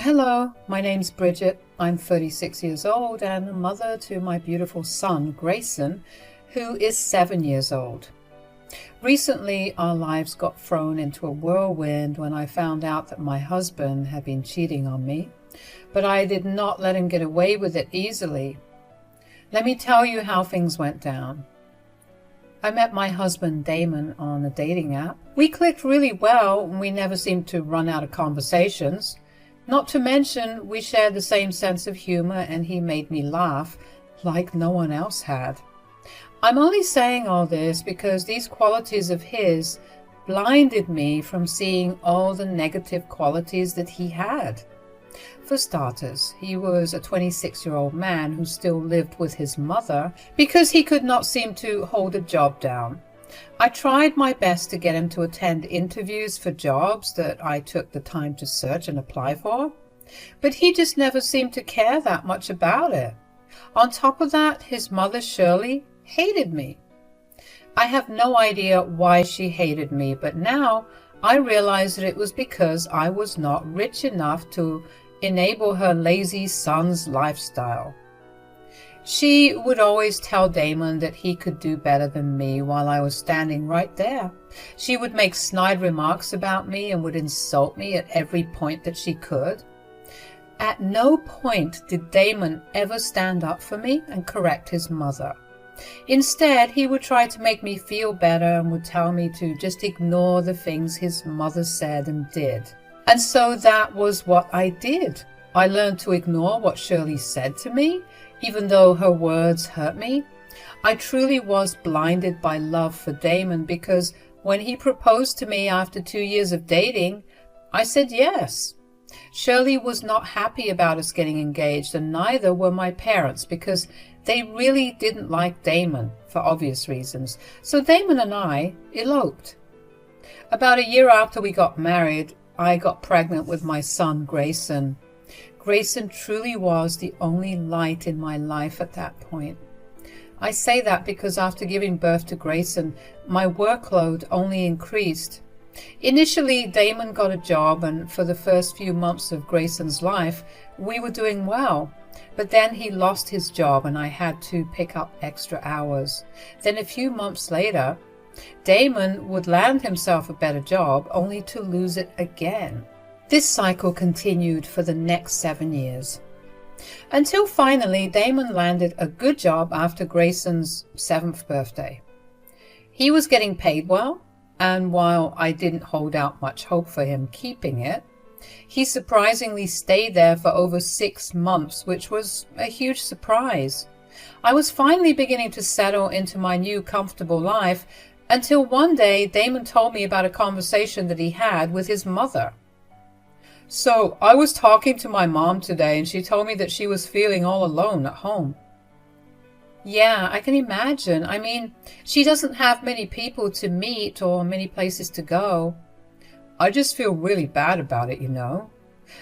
Hello, my name's Bridget. I'm 36 years old and a mother to my beautiful son, Grayson, who is 7 years old. Recently, our lives got thrown into a whirlwind when I found out that my husband had been cheating on me, but I did not let him get away with it easily. Let me tell you how things went down. I met my husband Damon on a dating app. We clicked really well and we never seemed to run out of conversations. Not to mention, we shared the same sense of humor and he made me laugh like no one else had. I'm only saying all this because these qualities of his blinded me from seeing all the negative qualities that he had. For starters, he was a 26-year-old man who still lived with his mother because he could not seem to hold a job down. I tried my best to get him to attend interviews for jobs that I took the time to search and apply for, but he just never seemed to care that much about it. On top of that, his mother, Shirley, hated me. I have no idea why she hated me, but now I realize that it was because I was not rich enough to enable her lazy son's lifestyle. She would always tell Damon that he could do better than me while I was standing right there. She would make snide remarks about me and would insult me at every point that she could. At no point did Damon ever stand up for me and correct his mother. Instead, he would try to make me feel better and would tell me to just ignore the things his mother said and did. And so that was what I did. I learned to ignore what Shirley said to me, even though her words hurt me. I truly was blinded by love for Damon because when he proposed to me after 2 years of dating, I said yes. Shirley was not happy about us getting engaged, and neither were my parents because they really didn't like Damon for obvious reasons. So Damon and I eloped. About a year after we got married, I got pregnant with my son, Grayson. Grayson truly was the only light in my life at that point. I say that because after giving birth to Grayson, my workload only increased. Initially, Damon got a job, and for the first few months of Grayson's life, we were doing well. But then he lost his job and I had to pick up extra hours. Then a few months later, Damon would land himself a better job only to lose it again. This cycle continued for the next 7 years. Until finally Damon landed a good job after Grayson's 7th birthday. He was getting paid well, and while I didn't hold out much hope for him keeping it, he surprisingly stayed there for over 6 months, which was a huge surprise. I was finally beginning to settle into my new comfortable life until one day Damon told me about a conversation that he had with his mother. So I was talking to my mom today and she told me that she was feeling all alone at home. Yeah, I can imagine. I mean, she doesn't have many people to meet or many places to go. I just feel really bad about it, you know.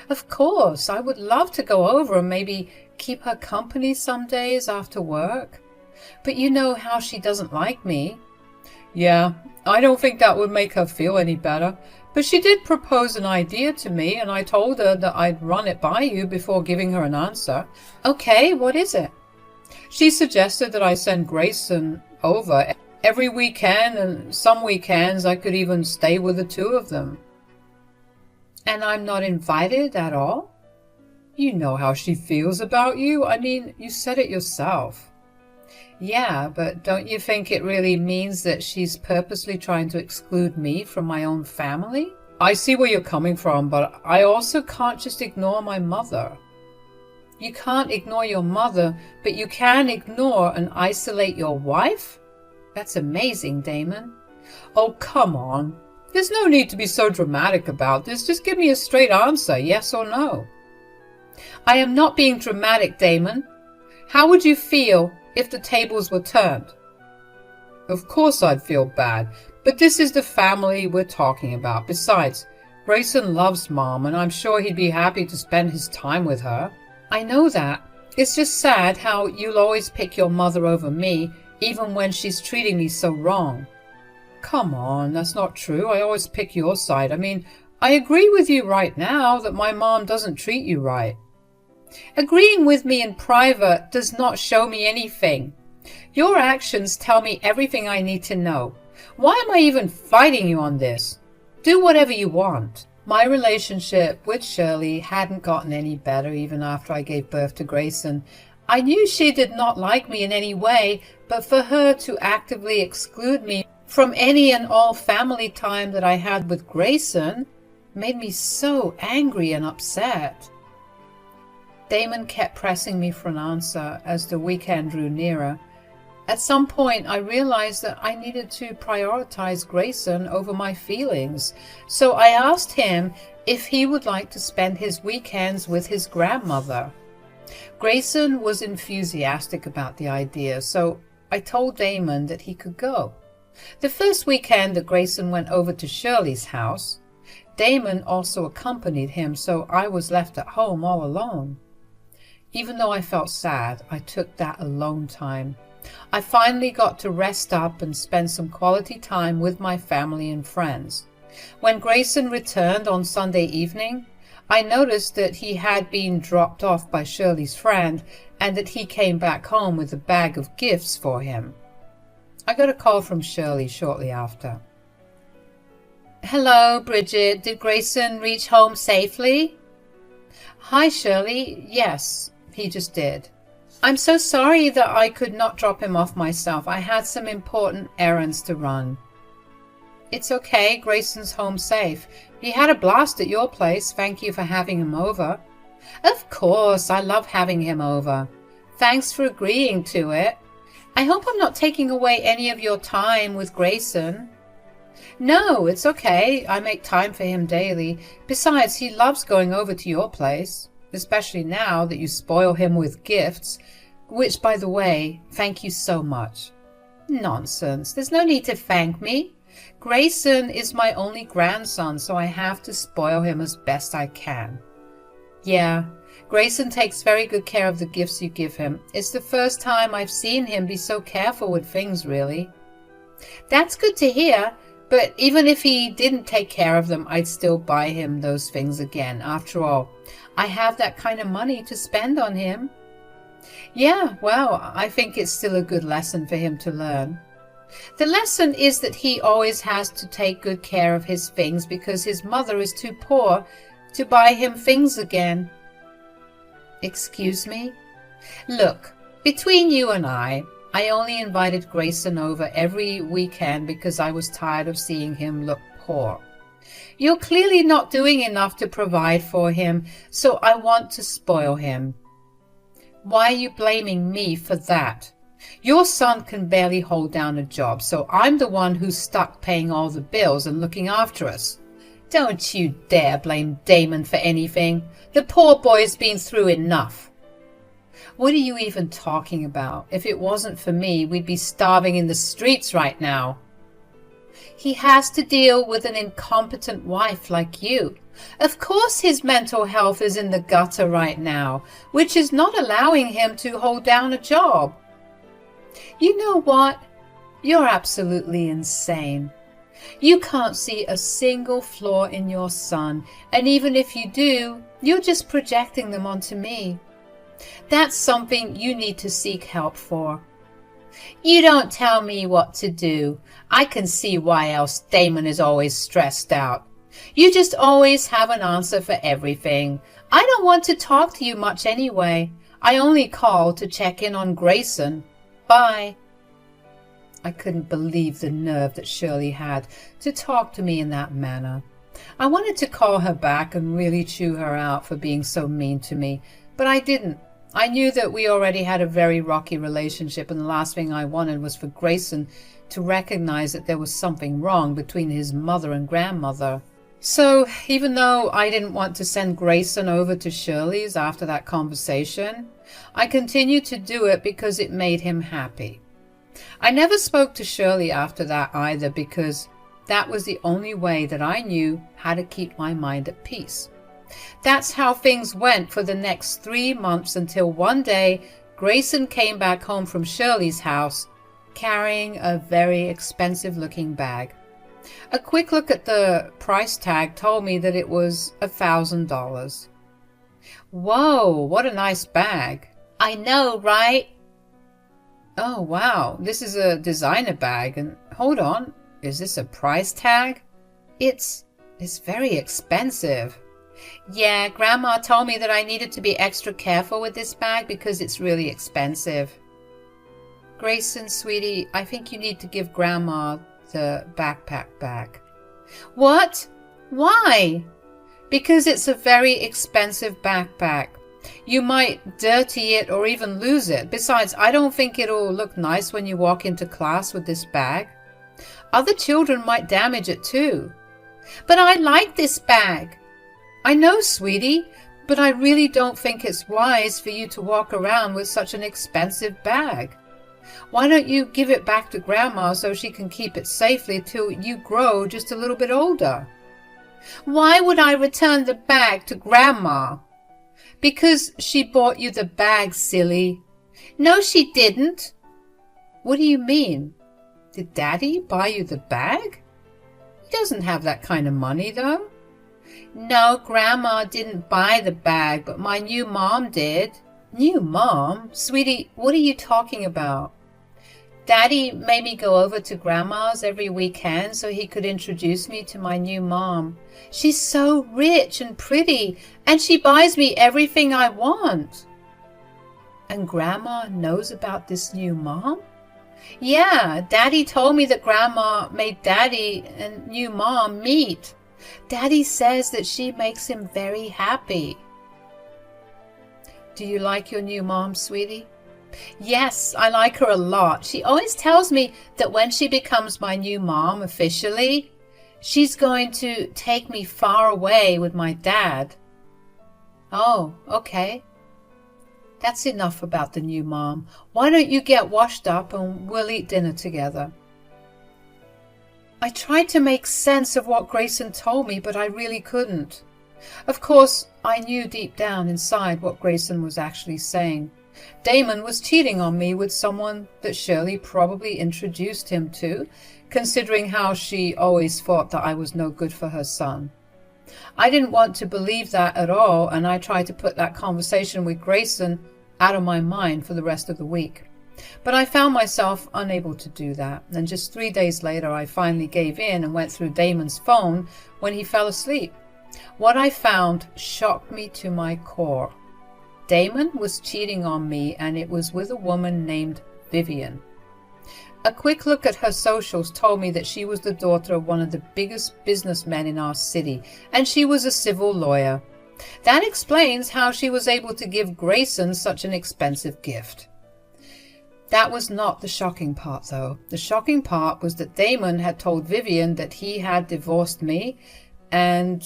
Of course, I would love to go over and maybe keep her company some days after work. But you know how she doesn't like me. Yeah, I don't think that would make her feel any better. But she did propose an idea to me, and I told her that I'd run it by you before giving her an answer. Okay, what is it? She suggested that I send Grayson over every weekend, and some weekends I could even stay with the two of them. And I'm not invited at all? You know how she feels about you. I mean, you said it yourself. Yeah, but don't you think it really means that she's purposely trying to exclude me from my own family? I see where you're coming from, but I also can't just ignore my mother. You can't ignore your mother, but you can ignore and isolate your wife? That's amazing, Damon. Oh, come on. There's no need to be so dramatic about this. Just give me a straight answer, yes or no. I am not being dramatic, Damon. How would you feel if the tables were turned? Of course I'd feel bad, but this is the family we're talking about. Besides, Grayson loves Mom, and I'm sure he'd be happy to spend his time with her. I know that. It's just sad how you'll always pick your mother over me, even when she's treating me so wrong. Come on, that's not true. I always pick your side. I mean, I agree with you right now that my mom doesn't treat you right. Agreeing with me in private does not show me anything. Your actions tell me everything I need to know. Why am I even fighting you on this? Do whatever you want. My relationship with Shirley hadn't gotten any better even after I gave birth to Grayson. I knew she did not like me in any way, but for her to actively exclude me from any and all family time that I had with Grayson made me so angry and upset. Damon kept pressing me for an answer as the weekend drew nearer. At some point, I realized that I needed to prioritize Grayson over my feelings, so I asked him if he would like to spend his weekends with his grandmother. Grayson was enthusiastic about the idea, so I told Damon that he could go. The first weekend that Grayson went over to Shirley's house, Damon also accompanied him, so I was left at home all alone. Even though I felt sad, I took that alone time. I finally got to rest up and spend some quality time with my family and friends. When Grayson returned on Sunday evening, I noticed that he had been dropped off by Shirley's friend and that he came back home with a bag of gifts for him. I got a call from Shirley shortly after. Hello, Bridget. Did Grayson reach home safely? Hi, Shirley. Yes, he just did. I'm so sorry that I could not drop him off myself. I had some important errands to run. It's okay. Grayson's home safe. He had a blast at your place. Thank you for having him over. Of course. I love having him over. Thanks for agreeing to it. I hope I'm not taking away any of your time with Grayson. No, it's okay. I make time for him daily. Besides, he loves going over to your place, especially now that you spoil him with gifts, which, by the way, thank you so much. Nonsense. There's no need to thank me. Grayson is my only grandson, so I have to spoil him as best I can. Yeah, Grayson takes very good care of the gifts you give him. It's the first time I've seen him be so careful with things, really. That's good to hear. But even if he didn't take care of them, I'd still buy him those things again. After all, I have that kind of money to spend on him. Yeah, well, I think it's still a good lesson for him to learn. The lesson is that he always has to take good care of his things because his mother is too poor to buy him things again. Excuse me? Look, between you and I only invited Grayson over every weekend because I was tired of seeing him look poor. You're clearly not doing enough to provide for him, so I want to spoil him. Why are you blaming me for that? Your son can barely hold down a job, so I'm the one who's stuck paying all the bills and looking after us. Don't you dare blame Damon for anything. The poor boy's been through enough. What are you even talking about? If it wasn't for me, we'd be starving in the streets right now. He has to deal with an incompetent wife like you. Of course his mental health is in the gutter right now, which is not allowing him to hold down a job. You know what? You're absolutely insane. You can't see a single flaw in your son, and even if you do, you're just projecting them onto me. That's something you need to seek help for. You don't tell me what to do. I can see why else Damon is always stressed out. You just always have an answer for everything. I don't want to talk to you much anyway. I only called to check in on Grayson. Bye. I couldn't believe the nerve that Shirley had to talk to me in that manner. I wanted to call her back and really chew her out for being so mean to me, but I didn't. I knew that we already had a very rocky relationship, and the last thing I wanted was for Grayson to recognize that there was something wrong between his mother and grandmother. So, even though I didn't want to send Grayson over to Shirley's after that conversation, I continued to do it because it made him happy. I never spoke to Shirley after that either, because that was the only way that I knew how to keep my mind at peace. That's how things went for the next 3 months until one day Grayson came back home from Shirley's house carrying a very expensive-looking bag. A quick look at the price tag told me that it was $1,000. Whoa, what a nice bag. I know, right? Oh, wow, this is a designer bag. And hold on, is this a price tag? It's very expensive. Yeah, Grandma told me that I needed to be extra careful with this bag because it's really expensive. Grayson, sweetie, I think you need to give Grandma the backpack back. What? Why? Because it's a very expensive backpack. You might dirty it or even lose it. Besides, I don't think it'll look nice when you walk into class with this bag. Other children might damage it too. But I like this bag. I know, sweetie, but I really don't think it's wise for you to walk around with such an expensive bag. Why don't you give it back to Grandma so she can keep it safely till you grow just a little bit older? Why would I return the bag to Grandma? Because she bought you the bag, silly. No, she didn't. What do you mean? Did Daddy buy you the bag? He doesn't have that kind of money, though. No, Grandma didn't buy the bag, but my new mom did. New mom? Sweetie, what are you talking about? Daddy made me go over to Grandma's every weekend so he could introduce me to my new mom. She's so rich and pretty, and she buys me everything I want. And Grandma knows about this new mom? Yeah, Daddy told me that Grandma made Daddy and new mom meet. Daddy says that she makes him very happy. Do you like your new mom, sweetie? Yes, I like her a lot. She always tells me that when she becomes my new mom officially, she's going to take me far away with my dad. Oh, okay. That's enough about the new mom. Why don't you get washed up and we'll eat dinner together? I tried to make sense of what Grayson told me, but I really couldn't. Of course, I knew deep down inside what Grayson was actually saying. Damon was cheating on me with someone that Shirley probably introduced him to, considering how she always thought that I was no good for her son. I didn't want to believe that at all, and I tried to put that conversation with Grayson out of my mind for the rest of the week. But I found myself unable to do that, and just 3 days later I finally gave in and went through Damon's phone when he fell asleep. What I found shocked me to my core. Damon was cheating on me, and it was with a woman named Vivian. A quick look at her socials told me that she was the daughter of one of the biggest businessmen in our city, and she was a civil lawyer. That explains how she was able to give Grayson such an expensive gift. That was not the shocking part, though. The shocking part was that Damon had told Vivian that he had divorced me and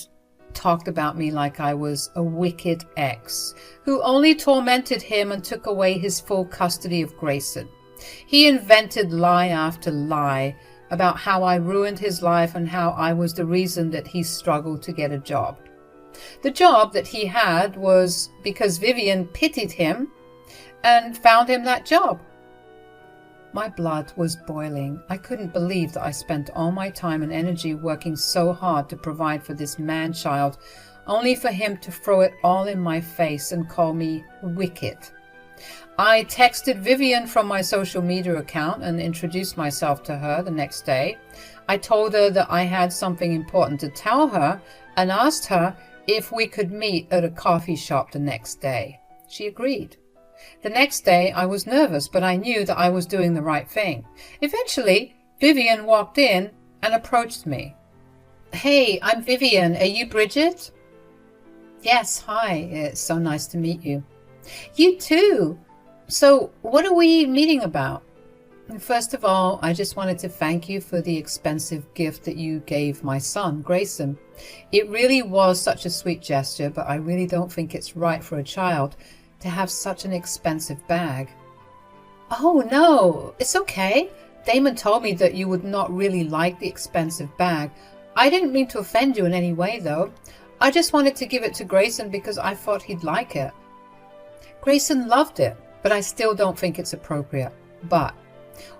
talked about me like I was a wicked ex who only tormented him and took away his full custody of Grayson. He invented lie after lie about how I ruined his life and how I was the reason that he struggled to get a job. The job that he had was because Vivian pitied him and found him that job. My blood was boiling. I couldn't believe that I spent all my time and energy working so hard to provide for this man-child, only for him to throw it all in my face and call me wicked. I texted Vivian from my social media account and introduced myself to her the next day. I told her that I had something important to tell her and asked her if we could meet at a coffee shop the next day. She agreed. The next day I was nervous, but I knew that I was doing the right thing. Eventually, Vivian walked in and approached me. Hey, I'm Vivian. Are you Bridget? Yes, hi. It's so nice to meet you. You too. So, what are we meeting about? First of all, I just wanted to thank you for the expensive gift that you gave my son, Grayson. It really was such a sweet gesture, but I really don't think it's right for a child to have such an expensive bag. Oh, no, it's okay. Damon told me that you would not really like the expensive bag. I didn't mean to offend you in any way, though. I just wanted to give it to Grayson because I thought he'd like it. Grayson loved it, but I still don't think it's appropriate. But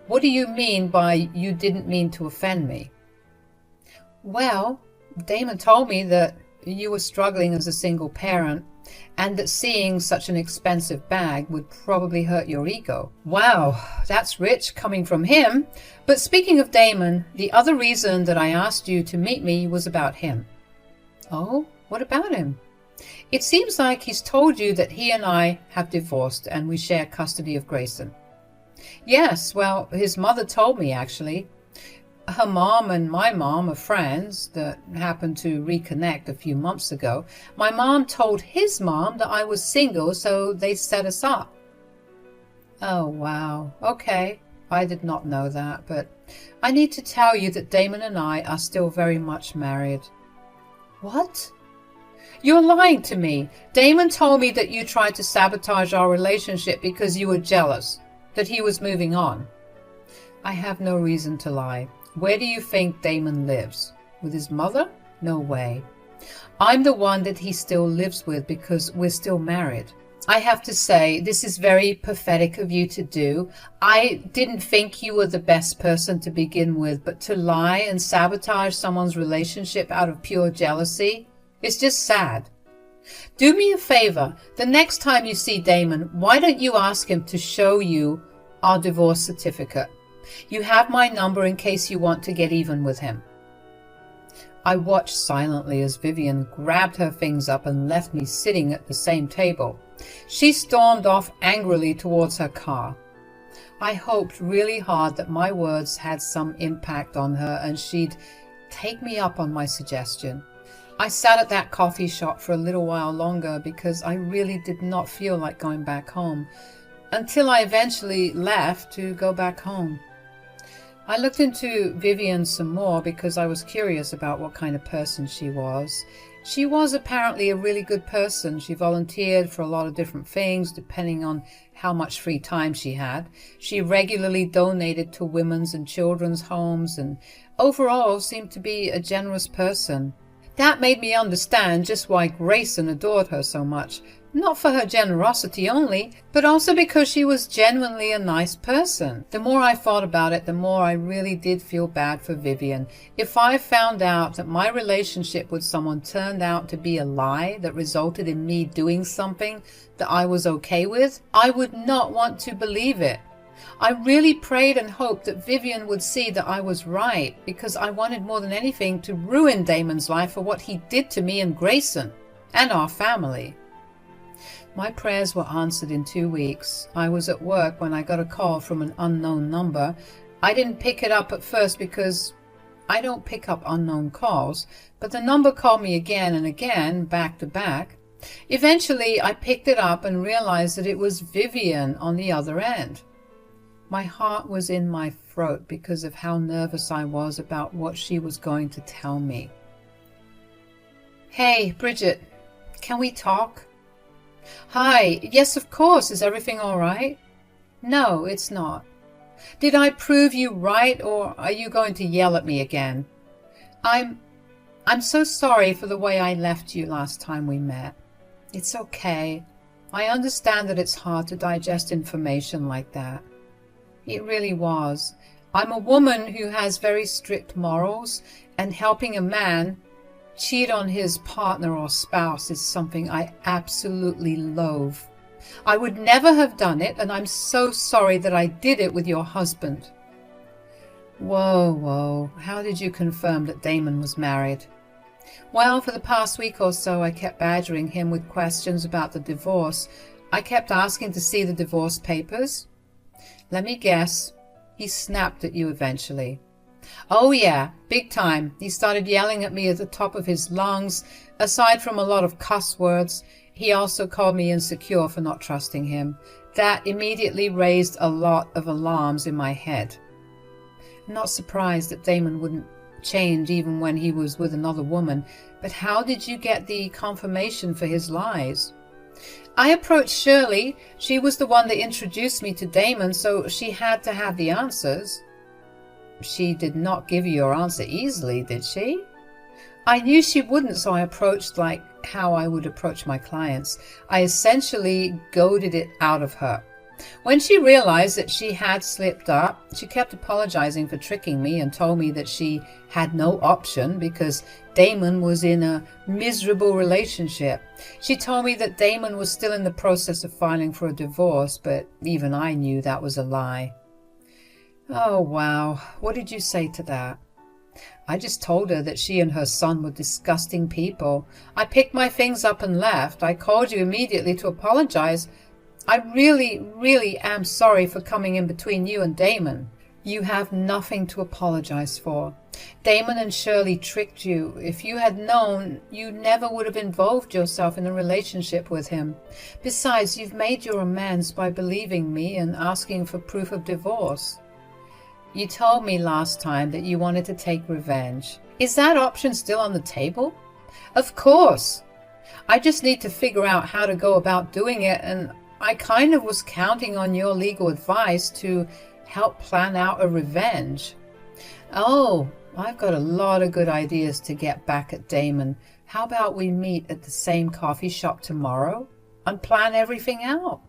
what do you mean by you didn't mean to offend me? Well, Damon told me that you were struggling as a single parent and that seeing such an expensive bag would probably hurt your ego. Wow, that's rich coming from him. But speaking of Damon, the other reason that I asked you to meet me was about him. Oh, what about him? It seems like he's told you that he and I have divorced and we share custody of Grayson. Yes, well, his mother told me actually. Her mom and my mom are friends that happened to reconnect a few months ago. My mom told his mom that I was single, so they set us up. Oh, wow. Okay. I did not know that, but I need to tell you that Damon and I are still very much married. What? You're lying to me. Damon told me that you tried to sabotage our relationship because you were jealous, that he was moving on. I have no reason to lie. Where do you think Damon lives? With his mother? No way. I'm the one that he still lives with because we're still married. I have to say, this is very pathetic of you to do. I didn't think you were the best person to begin with, but to lie and sabotage someone's relationship out of pure jealousy, it's just sad. Do me a favor. The next time you see Damon, why don't you ask him to show you our divorce certificate? You have my number in case you want to get even with him. I watched silently as Vivian grabbed her things up and left me sitting at the same table. She stormed off angrily towards her car. I hoped really hard that my words had some impact on her and she'd take me up on my suggestion. I sat at that coffee shop for a little while longer because I really did not feel like going back home, until I eventually left to go back home. I looked into Vivian some more because I was curious about what kind of person she was. She was apparently a really good person. She volunteered for a lot of different things depending on how much free time she had. She regularly donated to women's and children's homes and overall seemed to be a generous person. That made me understand just why Grayson adored her so much. Not for her generosity only, but also because she was genuinely a nice person. The more I thought about it, the more I really did feel bad for Vivian. If I found out that my relationship with someone turned out to be a lie that resulted in me doing something that I was okay with, I would not want to believe it. I really prayed and hoped that Vivian would see that I was right, because I wanted more than anything to ruin Damon's life for what he did to me and Grayson, and our family. My prayers were answered in 2 weeks. I was at work when I got a call from an unknown number. I didn't pick it up at first because I don't pick up unknown calls, but the number called me again and again, back to back. Eventually, I picked it up and realized that it was Vivian on the other end. My heart was in my throat because of how nervous I was about what she was going to tell me. Hey, Bridget, can we talk? Hi, yes, of course. Is everything all right? No, it's not. Did I prove you right, or are you going to yell at me again? I'm so sorry for the way I left you last time we met. It's okay. I understand that it's hard to digest information like that. It really was. I'm a woman who has very strict morals, and helping a man cheat on his partner or spouse is something I absolutely loathe. I would never have done it, and I'm so sorry that I did it with your husband. Whoa, how did you confirm that Damon was married? Well, for the past week or so, I kept badgering him with questions about the divorce. I kept asking to see the divorce papers. Let me guess, he snapped at you eventually. Oh yeah, big time. He started yelling at me at the top of his lungs. Aside from a lot of cuss words, he also called me insecure for not trusting him. That immediately raised a lot of alarms in my head. I'm not surprised that Damon wouldn't change even when he was with another woman, but how did you get the confirmation for his lies? I approached Shirley. She was the one that introduced me to Damon, so she had to have the answers. She did not give you your answer easily, did she? I knew she wouldn't, so I approached like how I would approach my clients. I essentially goaded it out of her. When she realized that she had slipped up, she kept apologizing for tricking me and told me that she had no option because Damon was in a miserable relationship. She told me that Damon was still in the process of filing for a divorce, but even I knew that was a lie. Oh, wow. What did you say to that? I just told her that she and her son were disgusting people. I picked my things up and left. I called you immediately to apologize. I really am sorry for coming in between you and Damon. You have nothing to apologize for. Damon and Shirley tricked you. If you had known, you never would have involved yourself in a relationship with him. Besides, you've made your amends by believing me and asking for proof of divorce. You told me last time that you wanted to take revenge. Is that option still on the table? Of course. I just need to figure out how to go about doing it, and I kind of was counting on your legal advice to help plan out a revenge. Oh, I've got a lot of good ideas to get back at Damon. How about we meet at the same coffee shop tomorrow and plan everything out?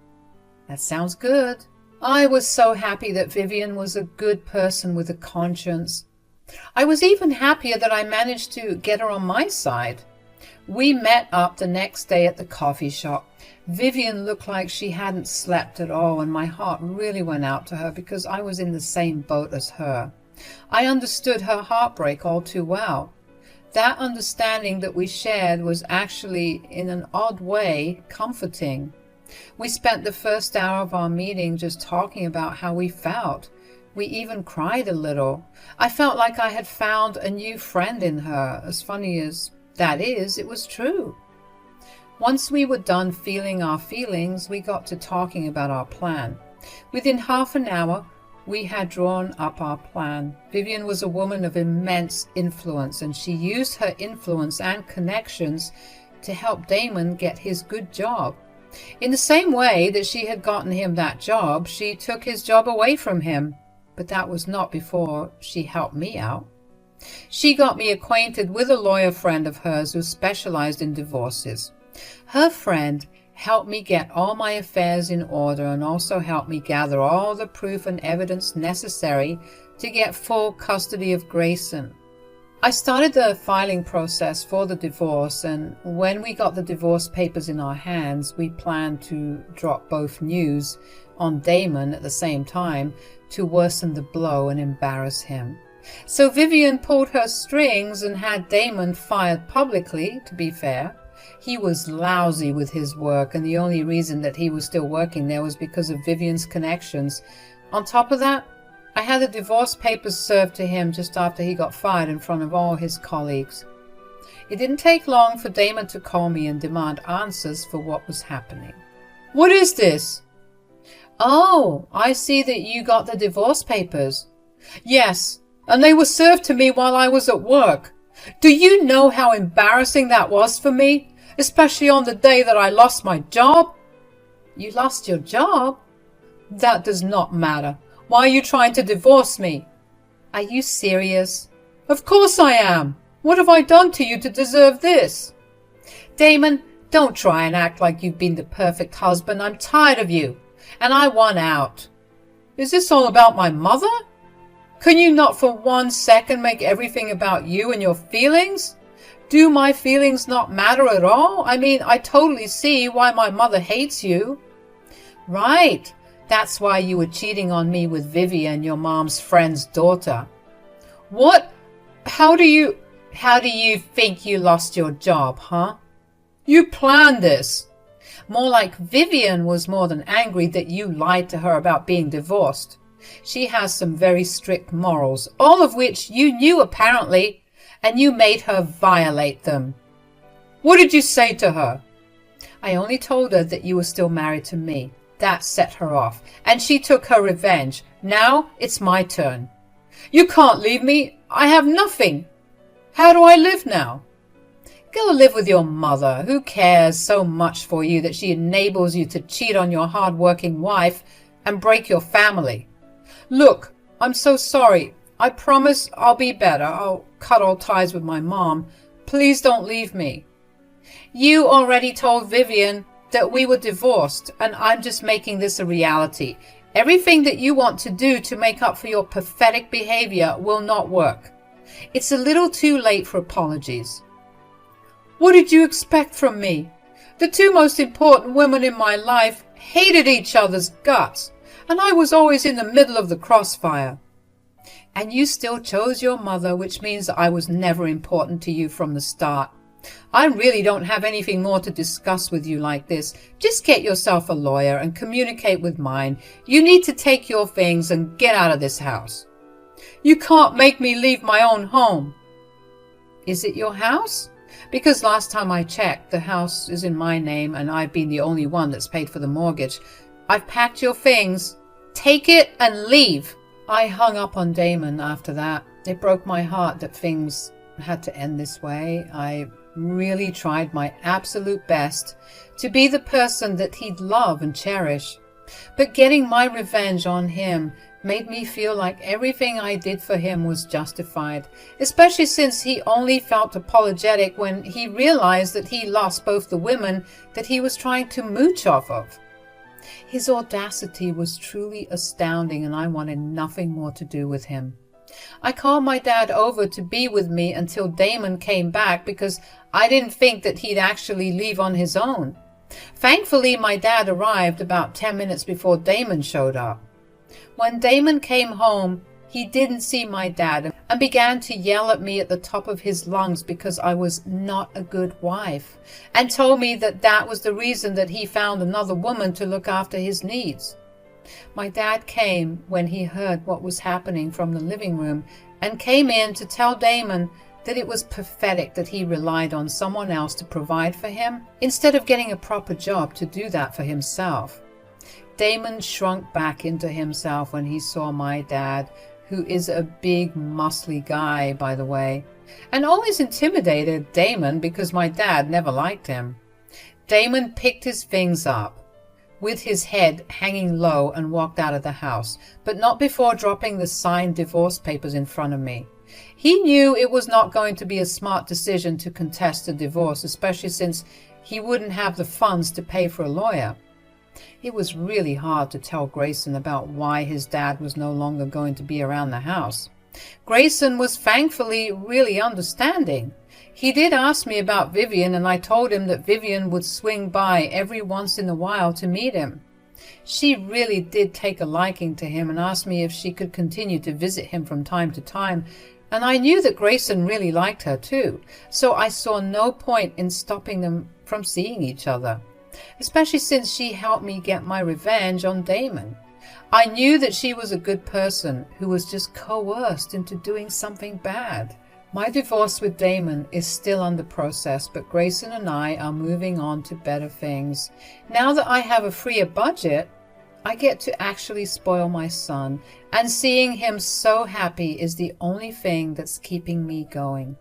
That sounds good. I was so happy that Vivian was a good person with a conscience. I was even happier that I managed to get her on my side. We met up the next day at the coffee shop. Vivian looked like she hadn't slept at all, and my heart really went out to her because I was in the same boat as her. I understood her heartbreak all too well. That understanding that we shared was actually, in an odd way, comforting. We spent the first hour of our meeting just talking about how we felt. We even cried a little. I felt like I had found a new friend in her. As funny as that is, it was true. Once we were done feeling our feelings, we got to talking about our plan. Within half an hour, we had drawn up our plan. Vivian was a woman of immense influence, and she used her influence and connections to help Damon get his good job. In the same way that she had gotten him that job, she took his job away from him. But that was not before she helped me out. She got me acquainted with a lawyer friend of hers who specialized in divorces. Her friend helped me get all my affairs in order and also helped me gather all the proof and evidence necessary to get full custody of Grayson. I started the filing process for the divorce, and when we got the divorce papers in our hands, we planned to drop both news on Damon at the same time to worsen the blow and embarrass him. So Vivian pulled her strings and had Damon fired publicly, to be fair. He was lousy with his work, and the only reason that he was still working there was because of Vivian's connections. On top of that, I had the divorce papers served to him just after he got fired in front of all his colleagues. It didn't take long for Damon to call me and demand answers for what was happening. What is this? Oh, I see that you got the divorce papers. Yes, and they were served to me while I was at work. Do you know how embarrassing that was for me, especially on the day that I lost my job? You lost your job? That does not matter. Why are you trying to divorce me? Are you serious? Of course I am. What have I done to you to deserve this? Damon, don't try and act like you've been the perfect husband. I'm tired of you, and I want out. Is this all about my mother? Can you not for 1 second make everything about you and your feelings? Do my feelings not matter at all? I mean, I totally see why my mother hates you. Right. That's why you were cheating on me with Vivian, your mom's friend's daughter. What? How do you think you lost your job, huh? You planned this. More like Vivian was more than angry that you lied to her about being divorced. She has some very strict morals, all of which you knew apparently, and you made her violate them. What did you say to her? I only told her that you were still married to me. That set her off, and she took her revenge. Now it's my turn. You can't leave me. I have nothing. How do I live now? Go live with your mother, who cares so much for you that she enables you to cheat on your hard-working wife and break your family. Look, I'm so sorry. I promise I'll be better. I'll cut all ties with my mom. Please don't leave me. You already told Vivian that we were divorced, and I'm just making this a reality. Everything that you want to do to make up for your pathetic behavior will not work. It's a little too late for apologies. What did you expect from me? The two most important women in my life hated each other's guts, and I was always in the middle of the crossfire. And you still chose your mother, which means I was never important to you from the start. I really don't have anything more to discuss with you like this. Just get yourself a lawyer and communicate with mine. You need to take your things and get out of this house. You can't make me leave my own home. Is it your house? Because last time I checked, the house is in my name and I've been the only one that's paid for the mortgage. I've packed your things. Take it and leave. I hung up on Damon after that. It broke my heart that things had to end this way. I really tried my absolute best to be the person that he'd love and cherish. But getting my revenge on him made me feel like everything I did for him was justified, especially since he only felt apologetic when he realized that he lost both the women that he was trying to mooch off of. His audacity was truly astounding, and I wanted nothing more to do with him. I called my dad over to be with me until Damon came back because I didn't think that he'd actually leave on his own. Thankfully, my dad arrived about 10 minutes before Damon showed up. When Damon came home, he didn't see my dad and began to yell at me at the top of his lungs because I was not a good wife, and told me that that was the reason that he found another woman to look after his needs. My dad came when he heard what was happening from the living room and came in to tell Damon that it was pathetic that he relied on someone else to provide for him instead of getting a proper job to do that for himself. Damon shrunk back into himself when he saw my dad, who is a big, muscly guy, by the way, and always intimidated Damon because my dad never liked him. Damon picked his things up with his head hanging low and walked out of the house, but not before dropping the signed divorce papers in front of me. He knew it was not going to be a smart decision to contest a divorce, especially since he wouldn't have the funds to pay for a lawyer. It was really hard to tell Grayson about why his dad was no longer going to be around the house. Grayson was thankfully really understanding. He did ask me about Vivian, and I told him that Vivian would swing by every once in a while to meet him. She really did take a liking to him and asked me if she could continue to visit him from time to time, and I knew that Grayson really liked her too, so I saw no point in stopping them from seeing each other, especially since she helped me get my revenge on Damon. I knew that she was a good person who was just coerced into doing something bad. My divorce with Damon is still under process, but Grayson and I are moving on to better things. Now that I have a freer budget, I get to actually spoil my son, and seeing him so happy is the only thing that's keeping me going.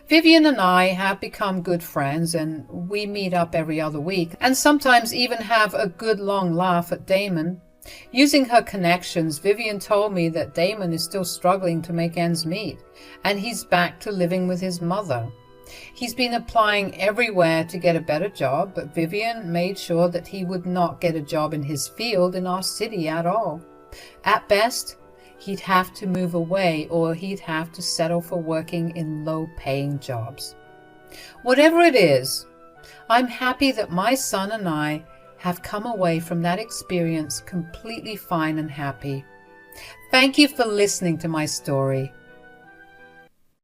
Vivian and I have become good friends, and we meet up every other week, and sometimes even have a good long laugh at Damon. Using her connections, Vivian told me that Damon is still struggling to make ends meet, and he's back to living with his mother. He's been applying everywhere to get a better job, but Vivian made sure that he would not get a job in his field in our city at all. At best, he'd have to move away, or he'd have to settle for working in low-paying jobs. Whatever it is, I'm happy that my son and I have come away from that experience completely fine and happy. Thank you for listening to my story.